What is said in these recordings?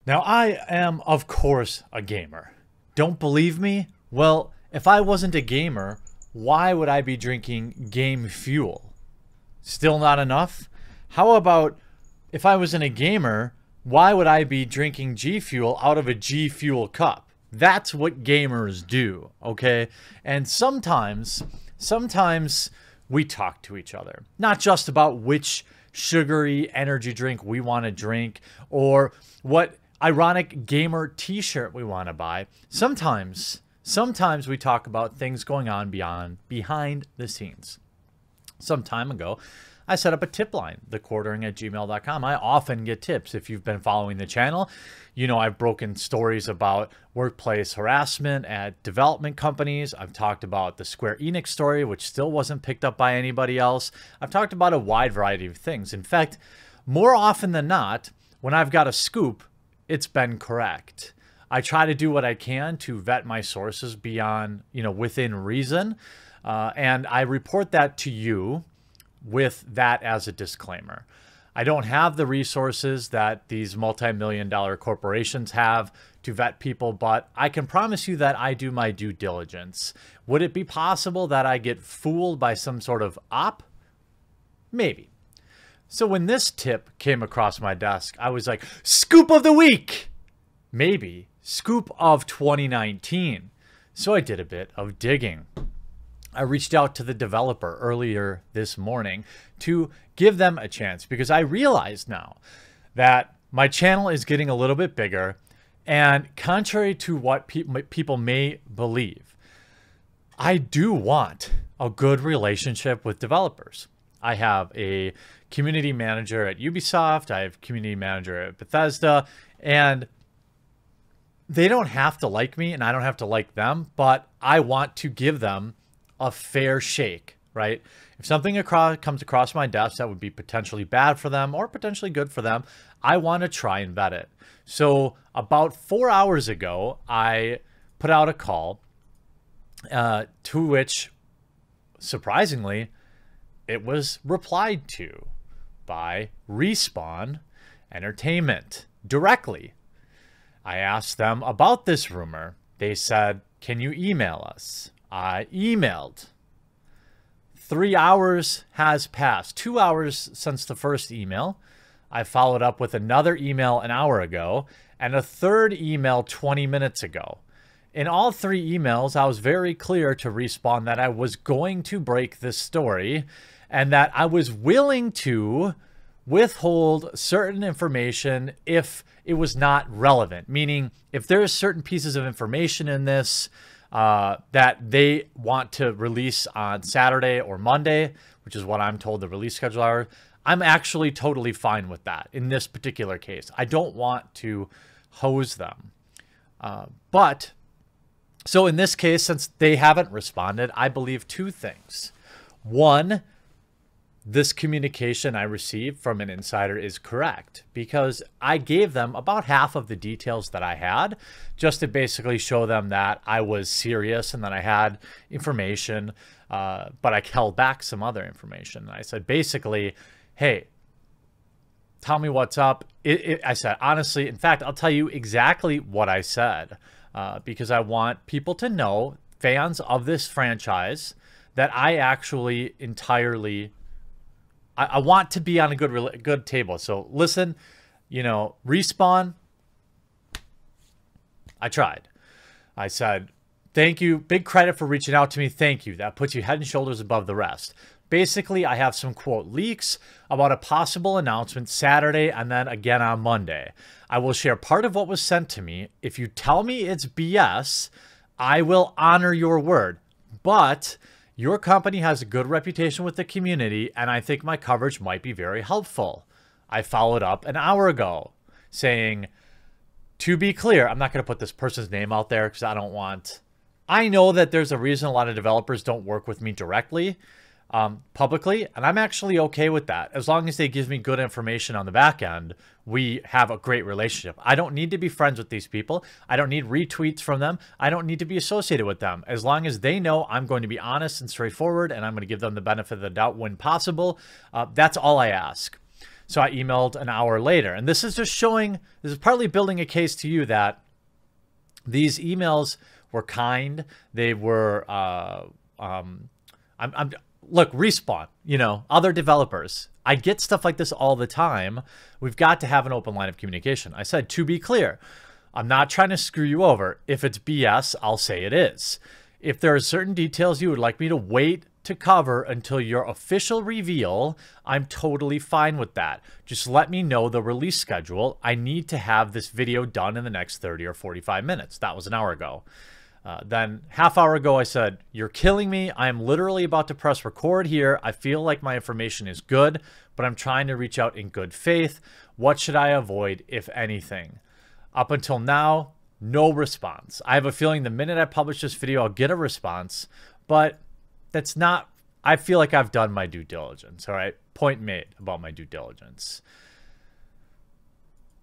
Now, I am, of course, a gamer. Don't believe me? Well, if I wasn't a gamer, why would I be drinking game fuel? Still not enough? How about if I wasn't a gamer, why would I be drinking G Fuel out of a G Fuel cup? That's what gamers do, okay? And sometimes we talk to each other. Not just about which sugary energy drink we want to drink or what ironic gamer t-shirt we want to buy. Sometimes we talk about things going on behind the scenes. Some time ago, I set up a tip line, thequartering@gmail.com. I often get tips. If you've been following the channel, you know I've broken stories about workplace harassment at development companies. I've talked about the Square Enix story, which still wasn't picked up by anybody else. I've talked about a wide variety of things. In fact, more often than not, when I've got a scoop, it's been correct. I try to do what I can to vet my sources beyond, within reason. And I report that to you with that as a disclaimer. I don't have the resources that these multi-million-dollar corporations have to vet people, but I can promise you that I do my due diligence. Would it be possible that I get fooled by some sort of op? Maybe. So when this tip came across my desk, I was like, scoop of the week! Maybe scoop of 2019. So I did a bit of digging. I reached out to the developer earlier this morning to give them a chance because I realize now that my channel is getting a little bit bigger, and contrary to what people may believe, I do want a good relationship with developers. I have a community manager at Ubisoft. I have a community manager at Bethesda, and they don't have to like me and I don't have to like them, but I want to give them a fair shake, right? If something comes across my desk that would be potentially bad for them or potentially good for them, I want to try and vet it. So about 4 hours ago, I put out a call to which, surprisingly, it was replied to by Respawn Entertainment directly. I asked them about this rumor. They said, can you email us? I emailed. 3 hours has passed. 2 hours since the first email. I followed up with another email an hour ago and a third email 20 minutes ago. In all three emails, I was very clear to Respawn that I was going to break this story and that I was willing to withhold certain information if it was not relevant. Meaning, if there's certain pieces of information in this that they want to release on Saturday or Monday, which is what I'm told the release schedule are, I'm actually totally fine with that in this particular case. I don't want to hose them. So in this case, since they haven't responded, I believe two things. One, this communication I received from an insider is correct because I gave them about half of the details that I had just to basically show them that I was serious and that I had information, but I held back some other information. I said, basically, hey, tell me what's up. I said, honestly, in fact, I'll tell you exactly what I said because I want people to know, fans of this franchise, that I actually entirely... I want to be on a good table. So listen, Respawn, I tried. I said, thank you. Big credit for reaching out to me. Thank you. That puts you head and shoulders above the rest. Basically, I have some quote leaks about a possible announcement Saturday and then again on Monday. I will share part of what was sent to me. If you tell me it's BS, I will honor your word. But your company has a good reputation with the community, and I think my coverage might be very helpful. I followed up an hour ago saying, to be clear, I'm not going to put this person's name out there because I know that there's a reason a lot of developers don't work with me directly, publicly, and I'm actually okay with that. As long as they give me good information on the back end, we have a great relationship. I don't need to be friends with these people. I don't need retweets from them. I don't need to be associated with them. As long as they know I'm going to be honest and straightforward and I'm going to give them the benefit of the doubt when possible, that's all I ask. So I emailed an hour later. And this is just showing, this is partly building a case to you that these emails were kind. They were, look, Respawn, you know, other developers. I get stuff like this all the time. We've got to have an open line of communication. I said, to be clear, I'm not trying to screw you over. If it's BS, I'll say it is. If there are certain details you would like me to wait to cover until your official reveal, I'm totally fine with that. Just let me know the release schedule. I need to have this video done in the next 30 or 45 minutes. That was an hour ago. Then half hour ago, I said, you're killing me. I'm literally about to press record here. I feel like my information is good, but I'm trying to reach out in good faith. What should I avoid, if anything? Up until now, no response. I have a feeling the minute I publish this video, I'll get a response, but that's not, I feel like I've done my due diligence. All right. Point made about my due diligence.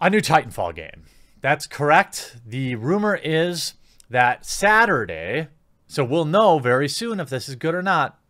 A new Titanfall game. That's correct. The rumor is that Saturday, so we'll know very soon if this is good or not.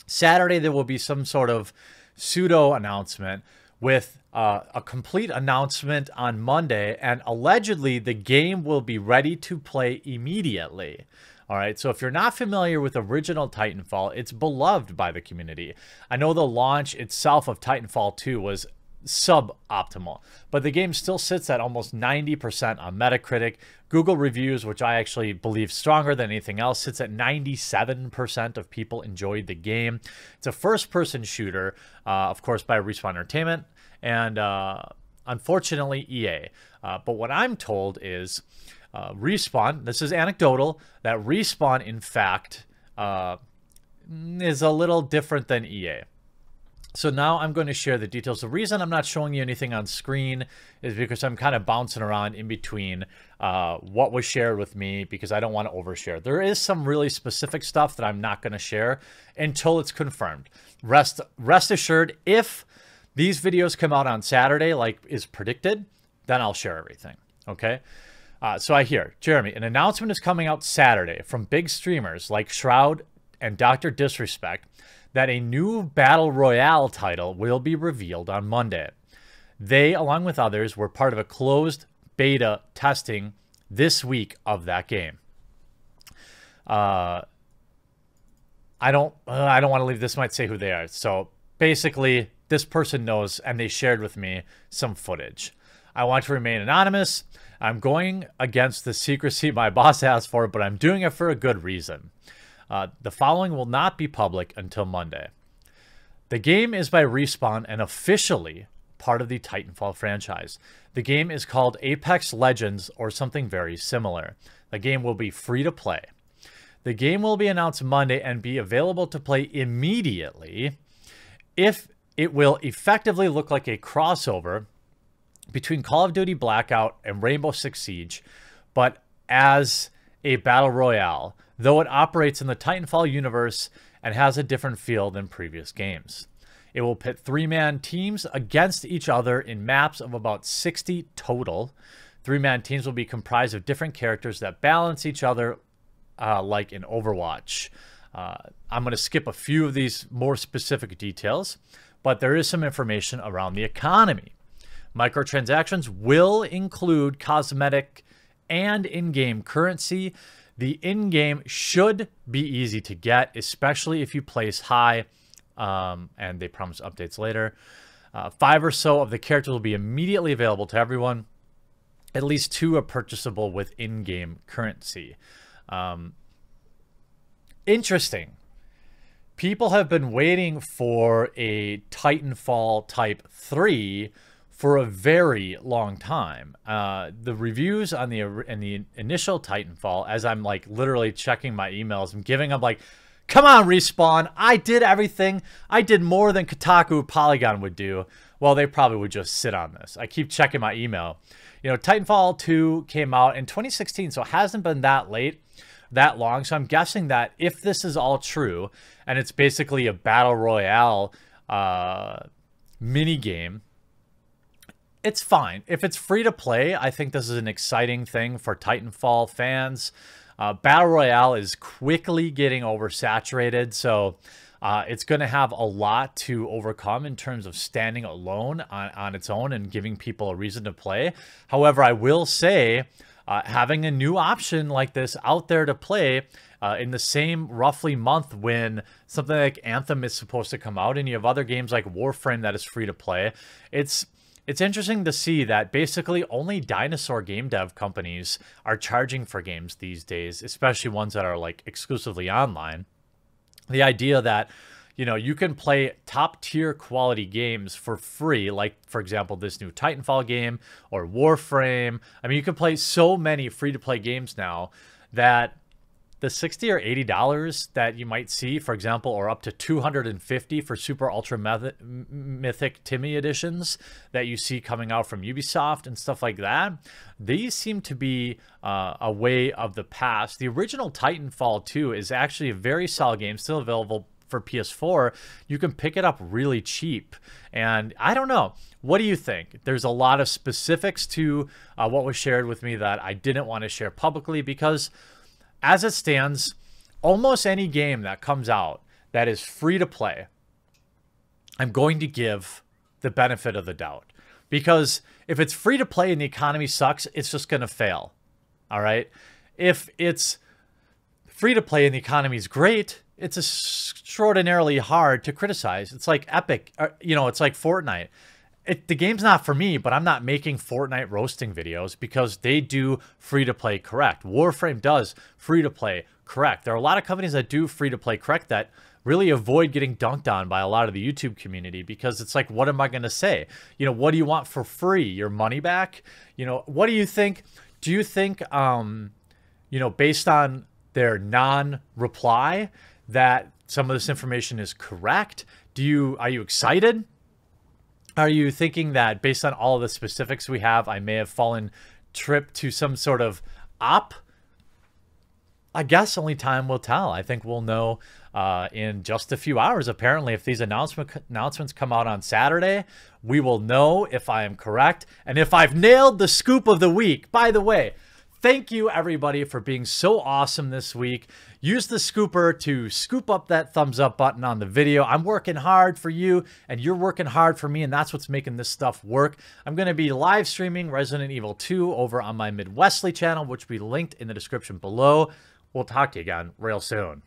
Saturday, there will be some sort of pseudo announcement with a complete announcement on Monday, and allegedly the game will be ready to play immediately. All right, so if you're not familiar with original Titanfall, it's beloved by the community. I know the launch itself of Titanfall 2 was suboptimal, but the game still sits at almost 90% on Metacritic. Google reviews, which I actually believe stronger than anything else, sits at 97% of people enjoyed the game. It's a first-person shooter, of course, by Respawn Entertainment, and unfortunately EA. But what I'm told is Respawn, this is anecdotal, that Respawn, in fact, is a little different than EA. So now I'm going to share the details. The reason I'm not showing you anything on screen is because I'm kind of bouncing around in between what was shared with me, because I don't want to overshare. There is some really specific stuff that I'm not going to share until it's confirmed. Rest assured, if these videos come out on Saturday, like is predicted, then I'll share everything. Okay. So I hear, Jeremy, an announcement is coming out Saturday from big streamers like Shroud and Dr. Disrespect that a new Battle Royale title will be revealed on Monday. They, along with others, were part of a closed beta testing this week of that game. I don't want to leave. This might say who they are. So basically, this person knows, and they shared with me some footage. I want to remain anonymous. I'm going against the secrecy my boss asked for, but I'm doing it for a good reason. The following will not be public until Monday. The game is by Respawn and officially part of the Titanfall franchise. The game is called Apex Legends or something very similar. The game will be free to play. The game will be announced Monday and be available to play immediately. If it will effectively look like a crossover between Call of Duty Blackout and Rainbow Six Siege, but as a battle royale, though it operates in the Titanfall universe and has a different feel than previous games. It will pit 3-man teams against each other in maps of about 60 total. 3-man teams will be comprised of different characters that balance each other like in Overwatch. I'm going to skip a few of these more specific details, but there is some information around the economy. Microtransactions will include cosmetic and in-game currency. The in-game should be easy to get, especially if you place high, and they promise updates later. 5 or so of the characters will be immediately available to everyone. At least 2 are purchasable with in-game currency. Interesting. People have been waiting for a Titanfall Type 3 for a very long time. The reviews on the initial Titanfall, as I'm like literally checking my emails, I'm giving up like, come on, Respawn, I did everything. I did more than Kotaku Polygon would do. Well, they probably would just sit on this. I keep checking my email. You know, Titanfall 2 came out in 2016, so it hasn't been that long. So I'm guessing that if this is all true, and it's basically a battle royale mini game, it's fine. If it's free to play, I think this is an exciting thing for Titanfall fans. Battle Royale is quickly getting oversaturated, so It's going to have a lot to overcome in terms of standing alone on its own and giving people a reason to play. However, I will say having a new option like this out there to play in the same roughly month when something like Anthem is supposed to come out, and you have other games like Warframe that is free to play, it's interesting to see that basically only dinosaur game dev companies are charging for games these days, especially ones that are like exclusively online. The idea that, you know, you can play top tier quality games for free, like, for example, this new Titanfall game or Warframe. I mean, you can play so many free to play games now that the $60 or $80 that you might see, for example, or up to $250 for Super Ultra Mythic Timmy editions that you see coming out from Ubisoft and stuff like that, these seem to be a way of the past. The original Titanfall 2 is actually a very solid game, still available for PS4. You can pick it up really cheap. And I don't know. What do you think? There's a lot of specifics to what was shared with me that I didn't want to share publicly because, as it stands, almost any game that comes out that is free to play, I'm going to give the benefit of the doubt. Because if it's free to play and the economy sucks, it's just going to fail. All right? If it's free to play and the economy is great, it's extraordinarily hard to criticize. It's like Epic, you know, it's like Fortnite. The game's not for me, but I'm not making Fortnite roasting videos because they do free-to-play correct. Warframe does free-to-play correct. There are a lot of companies that do free-to-play correct that really avoid getting dunked on by a lot of the YouTube community because it's like, what am I going to say? You know, what do you want for free? Your money back? You know, what do you think? Do you think, you know, based on their non-reply that some of this information is correct? Are you excited? Are you thinking that based on all of the specifics we have, I may have fallen trip to some sort of op? I guess only time will tell. I think we'll know in just a few hours. Apparently, if these announcements come out on Saturday, we will know if I am correct and if I've nailed the scoop of the week. By the way, thank you, everybody, for being so awesome this week. Use the scooper to scoop up that thumbs up button on the video. I'm working hard for you, and you're working hard for me, and that's what's making this stuff work. I'm going to be live streaming Resident Evil 2 over on my Midwestly channel, which will be linked in the description below. We'll talk to you again real soon.